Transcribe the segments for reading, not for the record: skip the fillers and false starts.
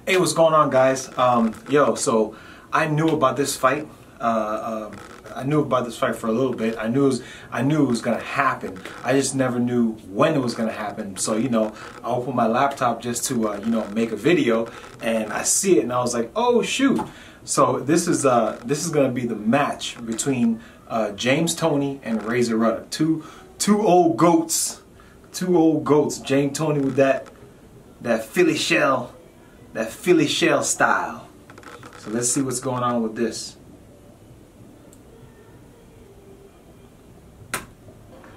Hey, what's going on, guys? So I knew about this fight. I knew about this fight for a little bit. I knew it was gonna happen. I just never knew when it was gonna happen. So I opened my laptop just to make a video, and I see it, and I was like, oh shoot! So this is gonna be the match between James Toney and Razor Ruddock. Two old goats. James Toney with that Philly shell style. So let's see what's going on with this.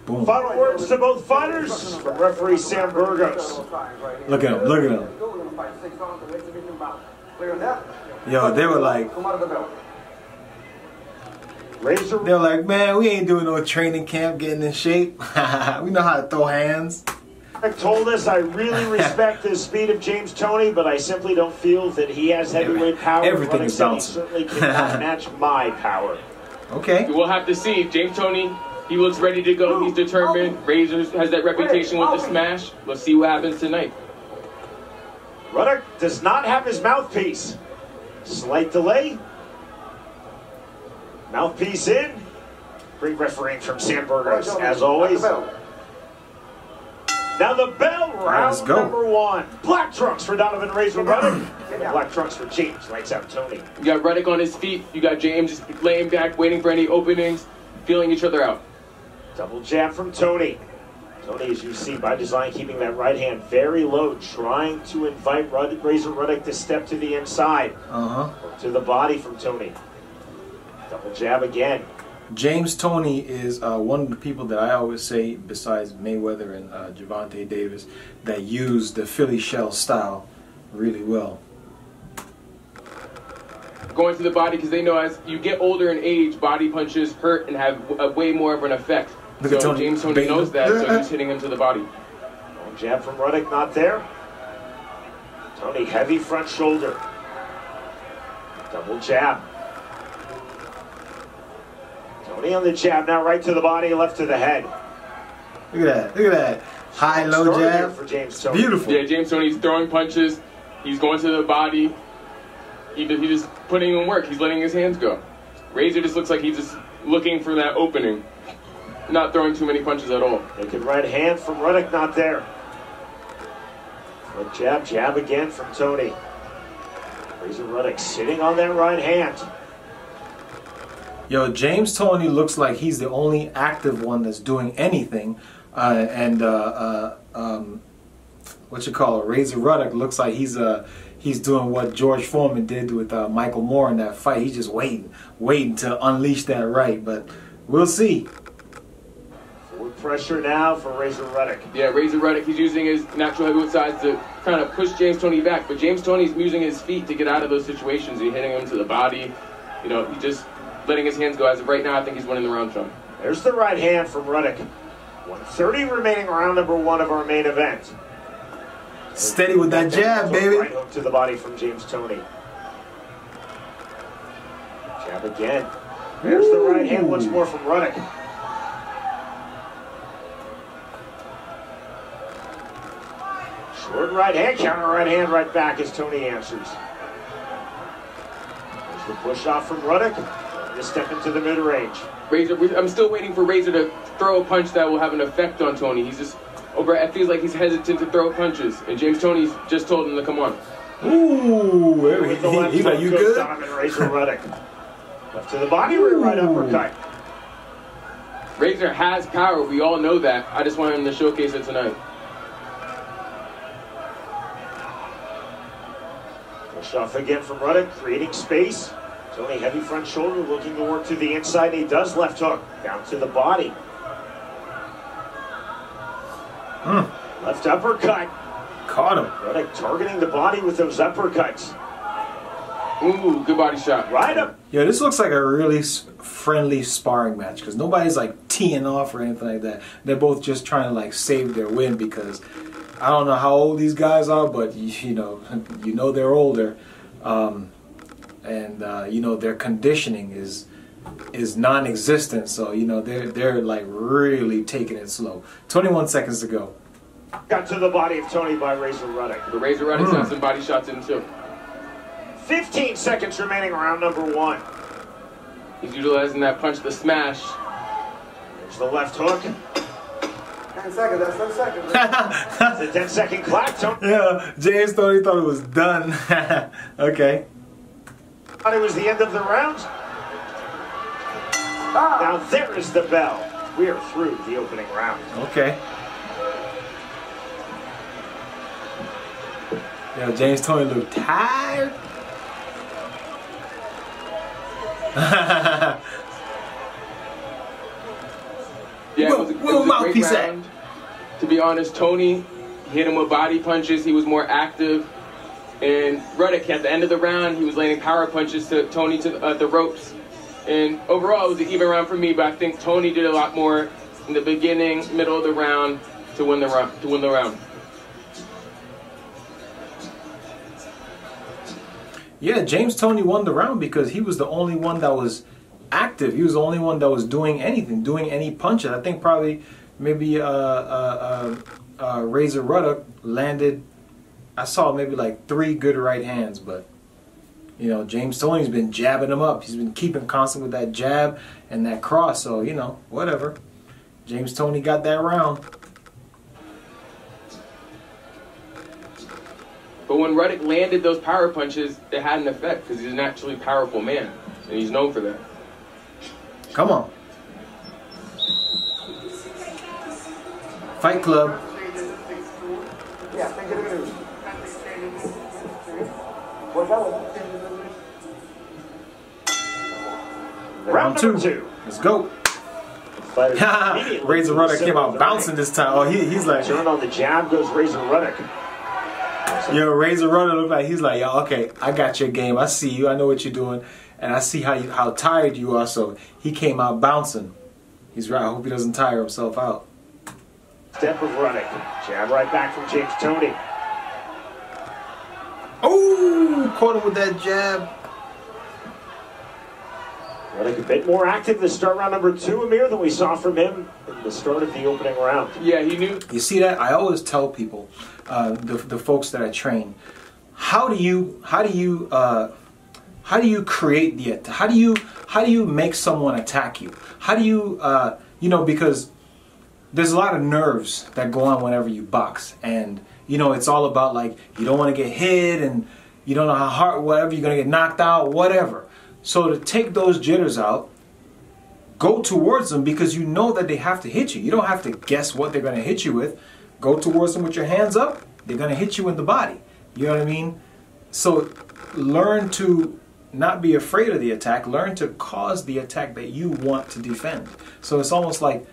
Boom. Final words to both fighters from referee Sam Burgos. Look at him, look at him. Yo, they were like, man, we ain't doing no training camp, getting in shape. We know how to throw hands. Told us, I really respect the speed of James Toney, but I simply don't feel that he has heavyweight power. Everything is bouncing. He certainly cannot match my power. Okay. We'll have to see. James Toney, he looks ready to go. He's determined. Razor has that reputation with the smash. Let's see what happens tonight. Ruddock does not have his mouthpiece. Slight delay. Mouthpiece in. Great refereeing from Sam Burgos, as always. Now the bell, round number one. Black trunks for Donovan, Razor Ruddock. Black trunks for James, lights out Toney. You got Ruddock on his feet. You got James just laying back, waiting for any openings, feeling each other out. Double jab from Toney. Toney, as you see, by design, keeping that right hand very low, trying to invite Razor Ruddock to step to the inside. To the body from Toney. Double jab again. James Toney is one of the people that I always say, besides Mayweather and Gervonta Davis, that use the Philly shell style really well. Going to the body because they know as you get older in age, body punches hurt and have way more of an effect. So James Toney knows that, so he's hitting him to the body. Long jab from Ruddock, not there. Toney, heavy front shoulder. Double jab. Toney on the jab, now right to the body, left to the head. Look at that, look at that. High, low jab. For James Toney. Beautiful. Yeah, James Toney's throwing punches. He's going to the body. He's just putting in work. He's letting his hands go. Razor just looks like he's just looking for that opening. Not throwing too many punches at all. Taking right hand from Ruddock, not there. Foot jab, jab again from Toney. Razor Ruddock sitting on that right hand. Yo, James Toney looks like he's the only active one that's doing anything. What you call it, Razor Ruddock looks like he's doing what George Foreman did with Michael Moore in that fight. He's just waiting to unleash that right, but we'll see. Forward pressure now for Razor Ruddock. Yeah, Razor Ruddock, he's using his natural heavyweight size to kind of push James Toney back, but James Toney's using his feet to get out of those situations. He's hitting him to the body. He's just letting his hands go. As of right now, I think he's winning the round, Sean. There's the right hand from Ruddock. 1:30 remaining, round number one of our main event. Steady with that jab, baby. Right hook to the body from James Toney. Jab again. There's the right hand once more from Ruddock. Short right hand, counter right hand right back as Toney answers. There's the push off from Ruddock. Just step into the mid-range. Razor, I'm still waiting for Razor to throw a punch that will have an effect on Toney. He's just it feels like he's hesitant to throw punches, and James Toney's just told him to come on. Ooh, he's like, you good? Donovan, Razor Ruddock. Left to the body, right uppercut. Razor has power, we all know that. I just want him to showcase it tonight. Push off again from Ruddock, creating space. Toney, heavy front shoulder, looking to work to the inside. He does left hook, down to the body. Left uppercut. Caught him. Ruddock targeting the body with those uppercuts. Ooh, good body shot. Right up. Yeah, this looks like a really friendly sparring match because nobody's like teeing off or anything like that. They're both just trying to save their win because I don't know how old these guys are, but you know they're older. Their conditioning is non-existent, so they're like really taking it slow. 21 seconds to go. Got to the body of Toney by Razor Ruddock. But Razor Ruddock's got some body shots in too. 15 seconds remaining, round number 1. He's utilizing that punch, the smash. There's the left hook. 10 seconds, that's 10 seconds. It's a 10-second clock. Yeah, James Toney thought it was done. Okay. Thought it was the end of the round. Now there is the bell. We are through the opening round. Okay. Yeah, James Toney looked tired. Yeah, it was a great round. To be honest, Toney hit him with body punches. He was more active. And Ruddock, at the end of the round, he was landing power punches to Toney to the ropes. And overall, it was an even round for me, but I think Toney did a lot more in the beginning, middle of the round to win the round. Yeah, James Toney won the round because he was the only one that was active. He was the only one that was doing anything, doing any punches. I think probably maybe Razor Ruddock landed, I saw maybe like 3 good right hands, but you know, James Toney's been jabbing him up. He's been keeping constant with that jab and that cross, so you know, whatever. James Toney got that round. But when Ruddock landed those power punches, it had an effect because he's a naturally powerful man, and he's known for that. Come on. Fight Club. Yeah, thank you. Round number 2. Let's go. Razor Ruddock came out bouncing this time. Oh, he's like... Turn on the jab goes Razor Ruddock. Yo, Razor Ruddock look like he's like, yo, okay, I got your game. I see you. I know what you're doing, and I see how tired you are. So he came out bouncing. He's right. I hope he doesn't tire himself out. Step of Ruddock. Jab right back from James Toney. Oh, caught him with that jab. Ruddock a bit more active to start round number 2, Amir, than we saw from him in the start of the opening round. Yeah, he knew. You see that? I always tell people, the folks that I train, how do you create the attack? How do you make someone attack you? How do you you know, because there's a lot of nerves that go on whenever you box, and you know, it's all about like you don't want to get hit, and you don't know how hard, whatever, you're gonna get knocked out, whatever. So to take those jitters out, go towards them because you know that they have to hit you. You don't have to guess what they're going to hit you with. Go towards them with your hands up. They're going to hit you in the body. You know what I mean? So learn to not be afraid of the attack. Learn to cause the attack that you want to defend. So it's almost like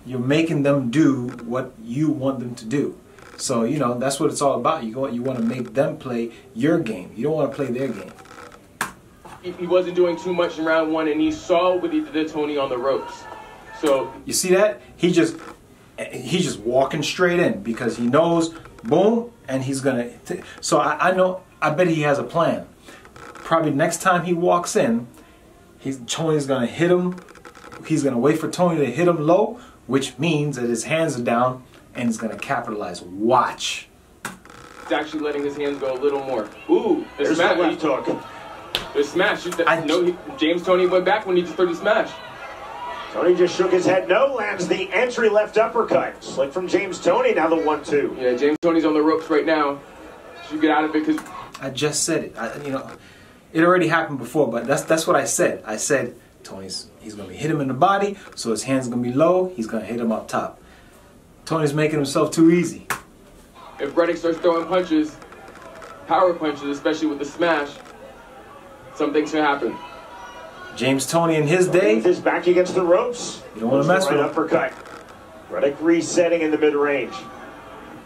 you're making them do what you want them to do. So, you know, that's what it's all about. You want to make them play your game. You don't want to play their game. He wasn't doing too much in round 1, and he saw what he did to Toney on the ropes. So you see that? He's just walking straight in because he knows, boom, and he's gonna. So I know. I bet he has a plan. Probably next time he walks in, Toney's gonna hit him. He's gonna wait for Toney to hit him low, which means that his hands are down, and he's gonna capitalize. Watch. He's actually letting his hands go a little more. Ooh, there's that left hook. The smash. James Toney went back when he just threw the smash. Toney just shook his head no, lands the entry left uppercut. Slick from James Toney, now the 1-2. Yeah, James Toney's on the ropes right now. Should get out of it because... I just said it. You know, it already happened before, but that's what I said. I said he's going to hit him in the body, so his hand's going to be low. He's going to hit him up top. Toney's making himself too easy. If Ruddock starts throwing punches, power punches, especially with the smash, something should happen. James Toney in his day. With his back against the ropes. You don't want to mess with him. Uppercut. Ruddock resetting in the mid-range.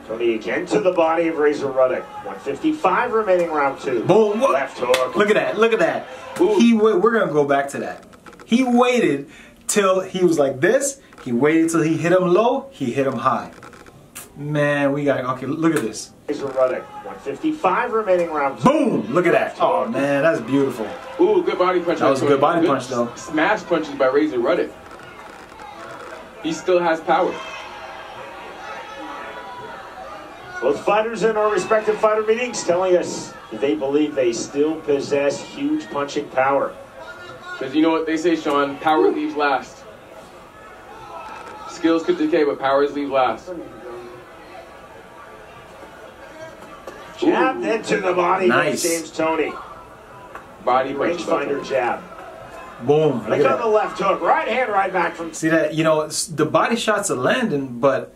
Toney again to the body of Razor Ruddock. 155 remaining round 2. Boom. Left hook. Look at that. Look at that. We're going to go back to that. He waited till he was like this. He waited till he hit him low. He hit him high. Man, we got... Okay, look at this. Razor Ruddock. 155 remaining round 2. Boom! Look at that. Oh, man, that's beautiful. Ooh, good body punch. That was a good body punch, though. Smash punches by Razor Ruddock. He still has power. Both fighters in our respective fighter meetings telling us they believe they still possess huge punching power. Because you know what they say, Sean, power leaves last. Skills could decay, but powers leave last. Jab then to the body. Nice. James Toney. Body Rangefinder jab. Boom. Look on the left hook. Right hand, right back from. See that? You know, the body shots are landing, but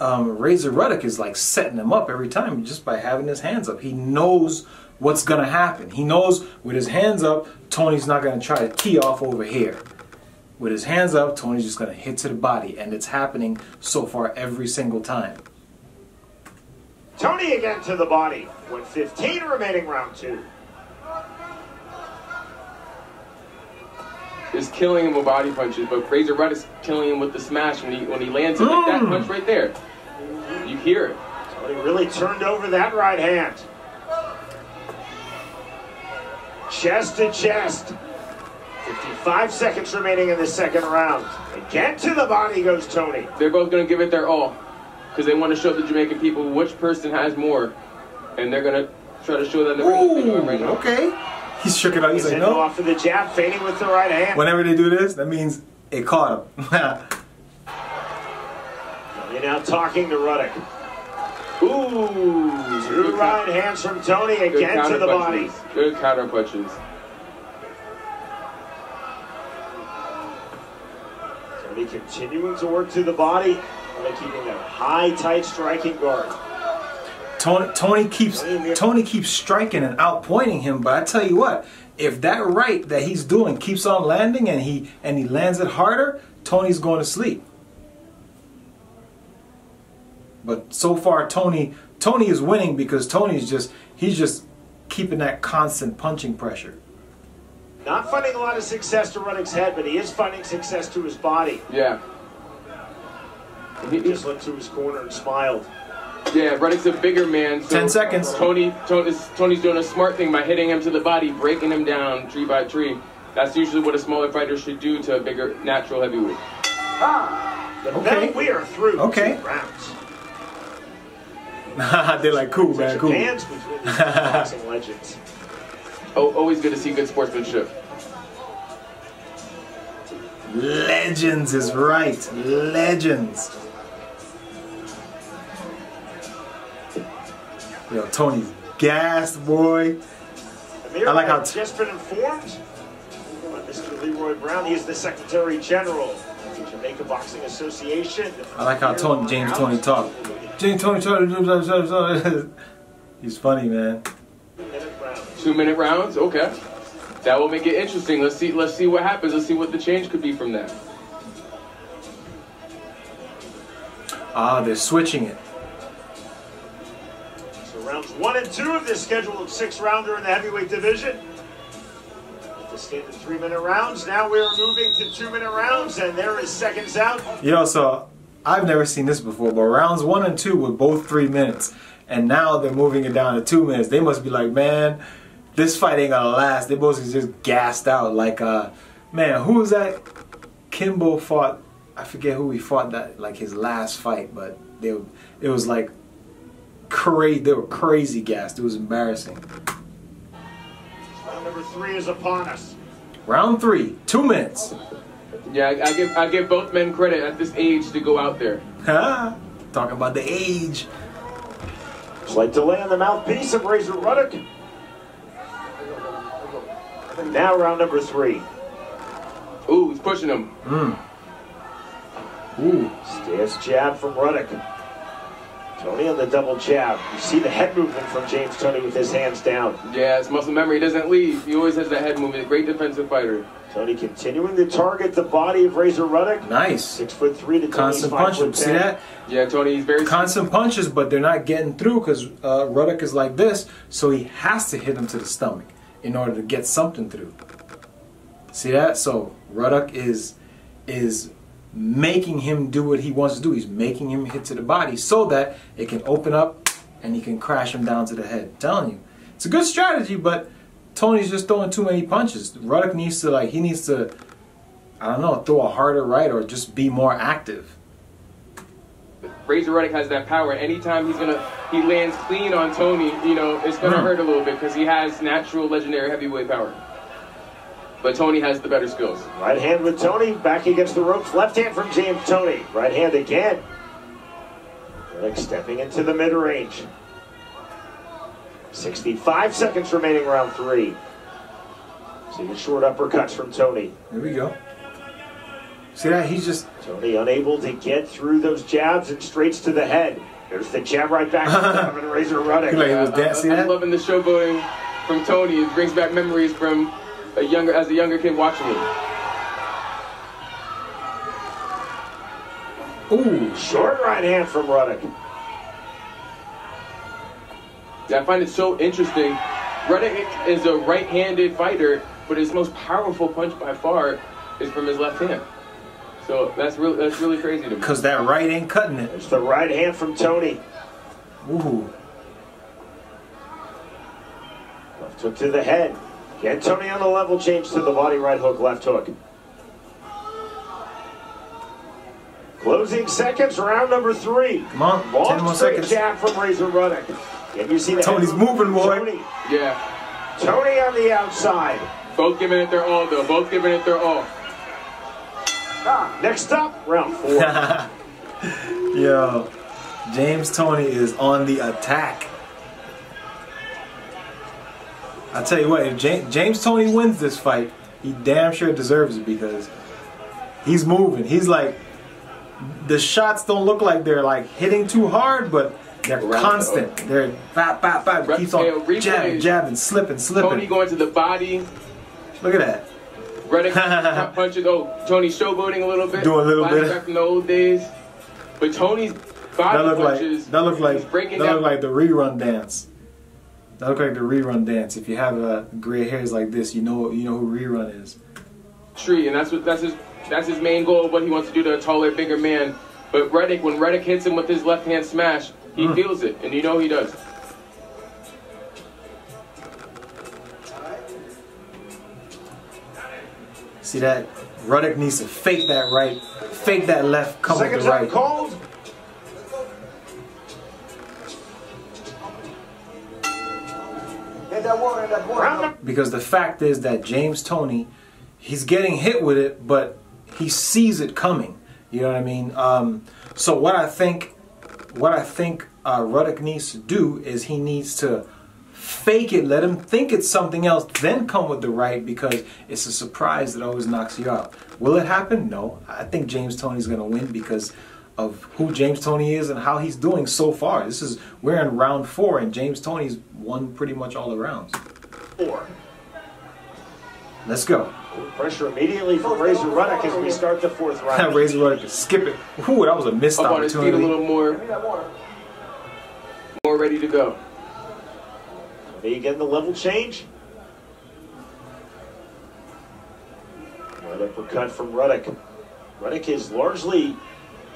Razor Ruddock is like setting him up every time just by having his hands up. He knows what's gonna happen. He knows with his hands up, Toney's not gonna try to tee off over here. With his hands up, Toney's just gonna hit to the body, and it's happening so far every single time. Toney again to the body. 1:15 remaining, round 2. Is killing him with body punches, but Razor Ruddock is killing him with the smash when he lands it like that punch right there. You hear it. Toney really turned over that right hand. Chest to chest. 55 seconds remaining in the second round. Again to the body goes Toney. They're both going to give it their all because they want to show the Jamaican people which person has more, and they're going to try to show them the ring right now. Okay. He shook it out. He's like, no. Off of the jab, feigning with the right hand. Whenever they do this, that means it caught him. You're now talking to Ruddock. Ooh. Two right hands from Toney again to the body. Good counter punches. Toney continuing to work to the body, keeping that high, tight striking guard. Toney keeps striking and outpointing him, but I tell you what, if that right that he's doing keeps on landing and he lands it harder, Toney's going to sleep. But so far Toney is winning because he's just keeping that constant punching pressure. Not finding a lot of success to Ruddock's head, but he is finding success to his body. Yeah. He just looked to his corner and smiled. Yeah, Ruddock's a bigger man. So 10 seconds. Toney's doing a smart thing by hitting him to the body, breaking him down tree by tree. That's usually what a smaller fighter should do to a bigger natural heavyweight. Okay. Now we are through 2 rounds. They're like, cool, man, cool. Bands between these boxing legends. Oh, always good to see good sportsmanship. Legends is right. Legends. Yo, Toney's gassed, boy. I like how just been informed by Mr. Leroy Brown. He is the Secretary General of the Jamaica Boxing Association. I like how James Toney talk. James Toney. He's funny, man. 2-minute rounds. Okay, that will make it interesting. Let's see what happens. Let's see what the change could be from that. They're switching it. Rounds 1 and 2 of this scheduled 6-rounder in the heavyweight division. With the standard 3-minute rounds, now we are moving to 2-minute rounds, and there is seconds out. So I've never seen this before, but rounds 1 and 2 were both 3 minutes, and now they're moving it down to 2 minutes. They must be like, man, this fight ain't gonna last. They both just gassed out. Like, man, who was that? Kimbo fought. I forget who he fought that, like his last fight, but it was like. They were crazy gassed. It was embarrassing. Round number 3 is upon us. Round 3, 2 minutes. Yeah, I give both men credit at this age to go out there. Talking about the age. Slight delay on the mouthpiece of Razor Ruddock. Now round number 3. Ooh, he's pushing him. Ooh. Stance jab from Ruddock. Toney on the double jab. You see the head movement from James Toney with his hands down. Yeah, it's muscle memory. He doesn't leave. He always has that head movement. Great defensive fighter. Toney continuing to target the body of Razor Ruddock. Nice. 6'3" to constant punches. See that? Yeah, Toney, he's very constant punches, but they're not getting through because Ruddock is like this, so he has to hit him to the stomach in order to get something through. See that? So Ruddock is making him do what he wants to do. He's making him hit to the body so that it can open up and he can crash him down to the head. I'm telling you, it's a good strategy, but Toney's just throwing too many punches. Ruddock needs to, I don't know, throw a harder right or just be more active. Razor Ruddock has that power. Anytime he lands clean on Toney, you know, it's gonna hurt a little bit because he has natural legendary heavyweight power. But Toney has the better skills. Right hand with Toney, back against the ropes. Left hand from James Toney. Right hand again. Ruddock stepping into the mid-range. 65 seconds remaining, round 3. See the short uppercuts from Toney. There we go. See that? He's just... Toney unable to get through those jabs and straights to the head. There's the jab right back to Donovan Razor Ruddock. Like he was dancing. I'm loving the showboating from Toney. It brings back memories from as a younger kid watching it. Ooh. Short right hand from Ruddock. Yeah, I find it so interesting. Ruddock is a right-handed fighter, but his most powerful punch by far is from his left hand. So that's really crazy to me. Because that right ain't cutting it. There's the right hand from Toney. Ooh. Left hook to the head. Again, Toney on the level, change to the body, right hook, left hook. Closing seconds, round number 3. Come on, Long 10 more straight seconds. jab from Razor Ruddock. And you see that Toney's moving, boy. Toney. Yeah. Toney on the outside. Both giving it their all, though. Both giving it their all. Next up, round 4. Yo, James Toney is on the attack. I tell you what, if James Toney wins this fight, he damn sure deserves it because he's moving. He's like, the shots don't look like they're like hitting too hard, but they're constant. They're bap, bap, bap. Keeps on jabbing, jabbing, slipping. Toney going to the body. Look at that. Ruddock punches. Oh, Toney's showboating a little bit. Doing a little bit. Back from the old days. But Toney's body punches. That look like the rerun dance. That look like the rerun dance. If you have gray hairs like this, you know who rerun is. Tree, and that's his main goal. What he wants to do to a taller, bigger man. But Ruddock, when Ruddock hits him with his left hand smash, he feels it, and you know he does. See that? Ruddock needs to fake that right, fake that left, come with the right. Called. Because the fact is that James Toney, he's getting hit with it, but he sees it coming. You know what I mean? So what I think Ruddock needs to do is he needs to fake it, let him think it's something else, then come with the right, because it's a surprise that always knocks you out. Will it happen? No. I think James Toney's going to win because of who James Toney is and how he's doing so far. We're in round 4 and James Toney's won pretty much all the rounds. 4. Let's go. Pressure immediately from Razor Ruddock as we start the 4th round. Razor Ruddock, skip it. Ooh, that was a missed opportunity. Up on his feet a little more ready to go. Toney getting the level change. Right uppercut from Ruddock. Ruddock has largely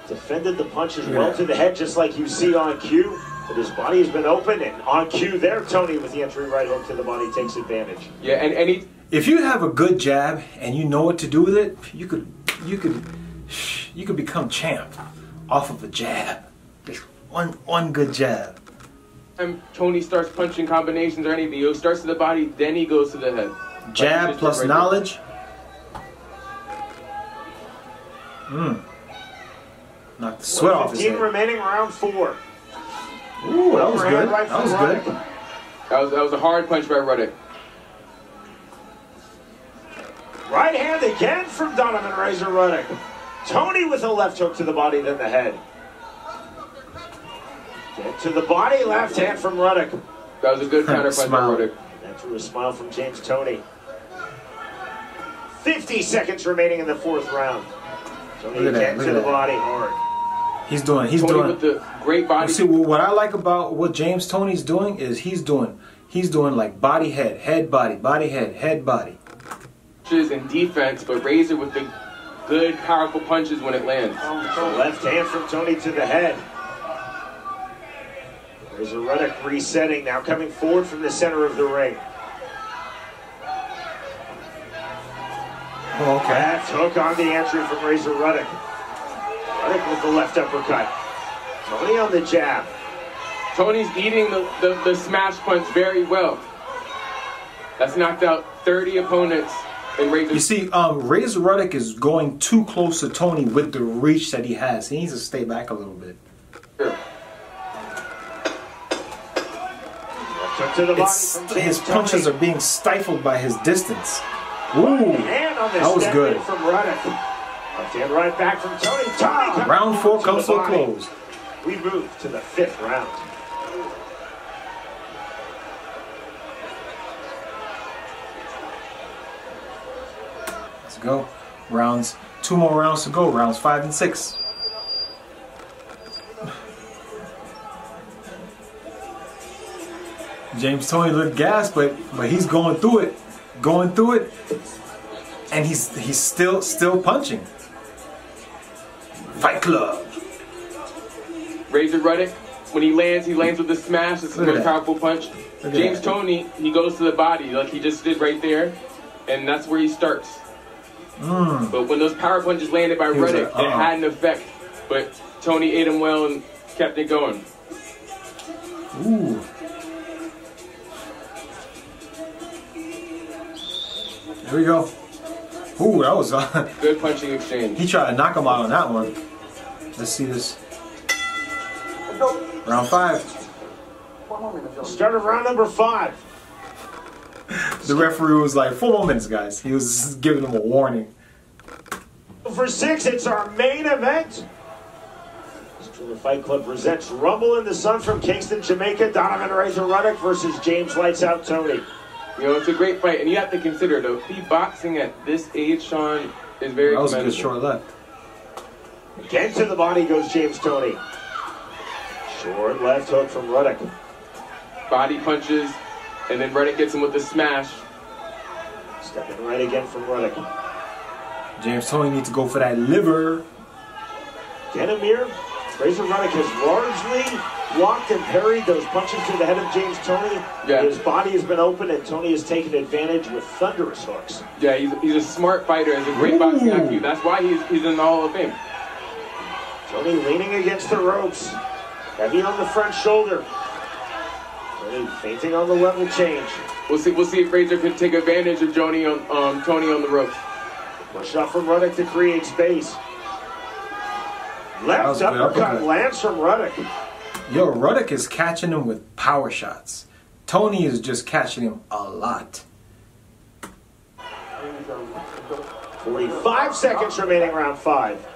defended the punches well to the head, just like you see on cue. But his body has been open, and on cue there, Toney with the entry right hook to the body takes advantage. Yeah, and if you have a good jab and you know what to do with it, you could become champ off of a jab. Just one good jab. Toney starts punching combinations or anything. He starts to the body, then he goes to the head. Jab plus knowledge. Knock the sweat off his head. 15 remaining, round 4. Ooh, that was good. That was good. That was a hard punch by Ruddock. Right hand again from Donovan Razor Ruddock. Toney with a left hook to the body, then the head. Get to the body, left hand from Ruddock. That was a good counter punch by Ruddock. That drew a smile from James Toney. 50 seconds remaining in the 4th round. Toney again to the body hard. He's doing with the great body. See, what I like about what James Toney's doing is he's doing like body head body, body head body. And defense, but Razor with the good, powerful punches when it lands. Left hand from Toney to the head. Razor Ruddock resetting, now coming forward from the center of the ring. Oh, okay. Left hook on the entry from Razor Ruddock. Ruddock with the left uppercut. Toney on the jab. Toney's eating the smash punch very well. That's knocked out 30 opponents in Razor. You see, Razor Ruddock is going too close to Toney with the reach that he has. He needs to stay back a little bit. Sure. His punches are being stifled by his distance. Ooh, that was good. From Ruddock. Left hand right back from Toney. Round 4 comes to a close. We move to the 5th round. Let's go. Rounds, 2 more rounds to go. Rounds 5 and 6. James Toney looked gassed, but he's going through it, and he's still punching. Fight Club. Razor Ruddock, when he lands with the smash. It's a very powerful punch. James Toney, he goes to the body like he just did right there, and that's where he starts. But when those power punches landed by Ruddock, it had an effect. But Toney ate him well and kept it going. Ooh. There we go. Ooh, that was good punching exchange. He tried to knock him out on that one. Let's see this. Round 5. Start of round number 5. The referee was like, 4 more minutes, guys. He was giving them a warning. For 6, it's our main event. The Fight Club presents Rumble in the Sun from Kingston, Jamaica. Donovan Razor Ruddock versus James Lights Out Toney. You know, it's a great fight, and you have to consider, though, be boxing at this age, Sean, is very That was commendable. a good short left. Again to the body goes James Toney. Short left hook from Ruddock. Body punches, and then Ruddock gets him with the smash. Stepping right again from Ruddock. James Toney needs to go for that liver. Ganamir, Razor Ruddock has largely blocked and parried those punches to the head of James Toney. Yeah. His body has been open, and Toney has taken advantage with thunderous hooks. Yeah, he's a smart fighter, has a great boxing IQ. That's why he's in the Hall of Fame. Toney leaning against the ropes. Heavy on the front shoulder. Toney feinting on the level change. We'll see if Razor can take advantage of Toney on the ropes. Push up from Ruddock to create space. Left uppercut lands from Ruddock. Yo, Ruddock is catching him with power shots. Toney is just catching him a lot. 45 seconds remaining, round 5.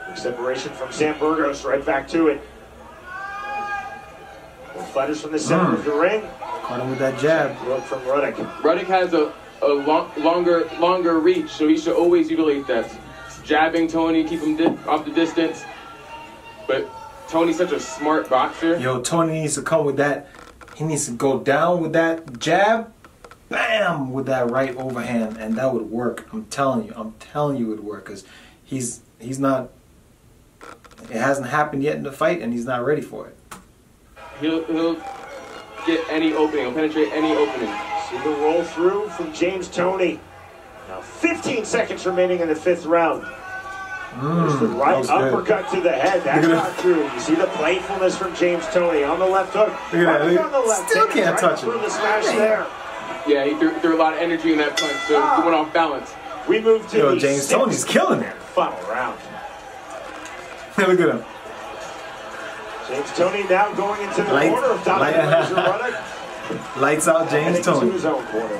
Big separation from Sam Burgos, right back to it. Both fighters from the center of the ring. Caught him with that jab. Look from Ruddock. Ruddock has a longer reach, so he should always utilize that. Jabbing Toney, keep him off the distance. But Toney's such a smart boxer. Yo, Toney needs to come with that. He needs to go down with that jab, bam, with that right overhand, and that would work. I'm telling you it would work, because he's not. It hasn't happened yet in the fight, and he's not ready for it. He'll get any opening. He'll penetrate any opening. See the roll through from James Toney. Now 15 seconds remaining in the 5th round. There's the right uppercut to the head. That's not through. You see the playfulness from James Toney on the left hook. Look at that. On the left Still hand. can't touch it. The smash there. Yeah, he threw a lot of energy in that punch, so he went off balance. We move to the James Toney's killing it. Final round. Look at him. James Toney now going into the corner of Donovan Razor Ruddock. Lights out James Toney. To his own corner.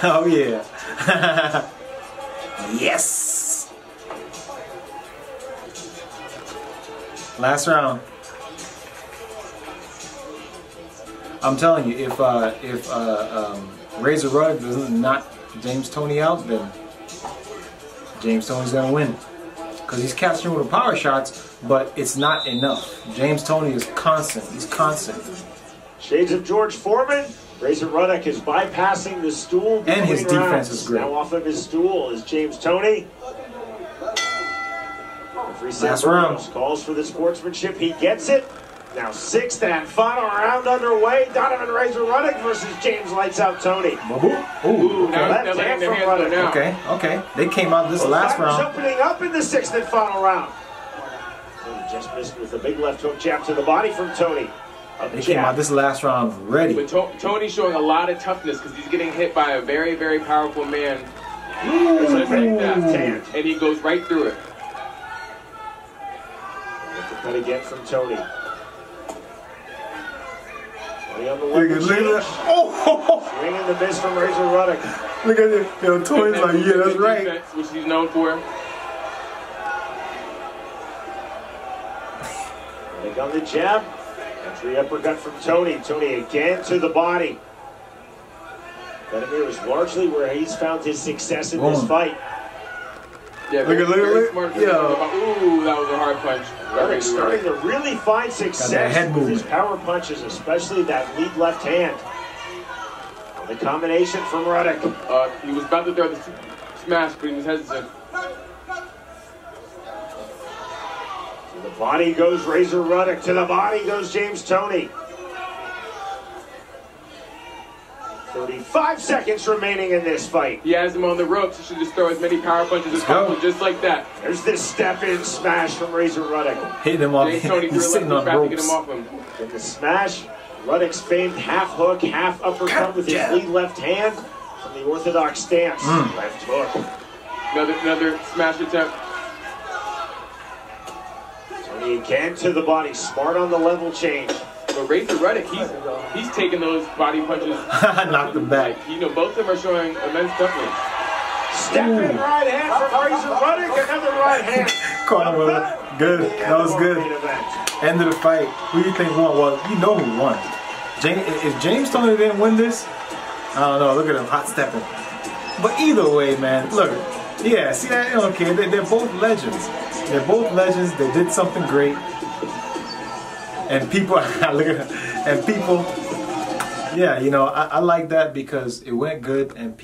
Oh yeah. Yes. Last round. I'm telling you, if Razor Ruddock does not James Toney out, then James Toney's gonna win. Because he's catching him with the power shots, but it's not enough. James Toney is constant. He's constant. Shades of George Foreman. Razor Ruddock is bypassing the stool. And his defense is great. Now off of his stool is James Toney. Last round. Calls for the sportsmanship. He gets it. Now 6th and final round underway. Donovan Razor Ruddock versus James Lights Out Toney. Ooh, now left they're letting hand their from hands go Ruddock. now. okay. They came out this last Fighters round. opening up in the 6th and final round. Toney just missed with a big left hook jab to the body from Toney. They came out this last round ready. But Tony's showing a lot of toughness because he's getting hit by a very, very powerful man. There's a big Like left that. hand. And he goes right through it. Get the cut again from Toney. Toney on the Look at that. Oh! swing and the miss from Razor Ruddock. Look at it. Yo, Toney's like, yeah, that's right. Defense, which he's known for. Ruddock on the jab. Entry uppercut from Toney. Toney again to the body. Vladimir is largely where he's found his success in this fight. Yeah, Look at very smart. yo. Ooh, that was a hard punch. Ruddock's starting to really find success head with his movement. power punches, especially that lead left hand. The combination from Ruddock. He was about to throw the smash, but he was hesitant. To the body goes Razor Ruddock. To the body goes James Toney. 35 seconds remaining in this fight. He has him on the ropes. He should just throw as many power punches as possible, just like that. There's this step-in smash from Razor Ruddock. Hitting him off. James Toney threw He's a sitting left on hook back to get him ropes. off him. In the smash, Ruddock's famed half hook, half uppercut with his lead left hand from the orthodox stance. Left hook. Another smash attempt. Toney again to the body, smart on the level change. But Razor Ruddock, he's taking those body punches. Knocked him back. Like, both of them are showing immense toughness. Step in right hand from Razor Ruddock, another right hand. Caught him with it. Good. That was good. Main event. End of the fight. Who do you think won? Well, you know who won. If James Toney didn't win this, I don't know. Look at him hot stepping. But either way, man, look. Yeah, see that? Okay, they're both legends. They're both legends. They did something great. And people, look at them. And people, yeah, I like that because it went good. And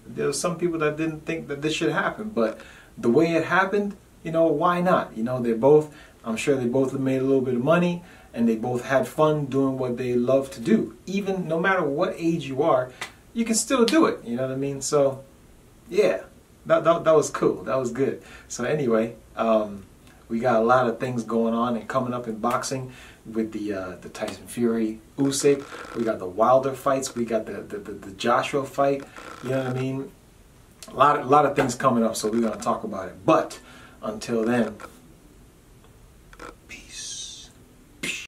there were some people that didn't think that this should happen. But the way it happened, why not? I'm sure they both made a little bit of money. And they both had fun doing what they love to do. Even no matter what age you are, you can still do it. You know what I mean? So, yeah, that was cool. That was good. So anyway, we got a lot of things going on and coming up in boxing with the Tyson Fury Usyk. We got the Wilder fights. We got the Joshua fight. You know what I mean? A lot of things coming up. So we're gonna talk about it. But until then,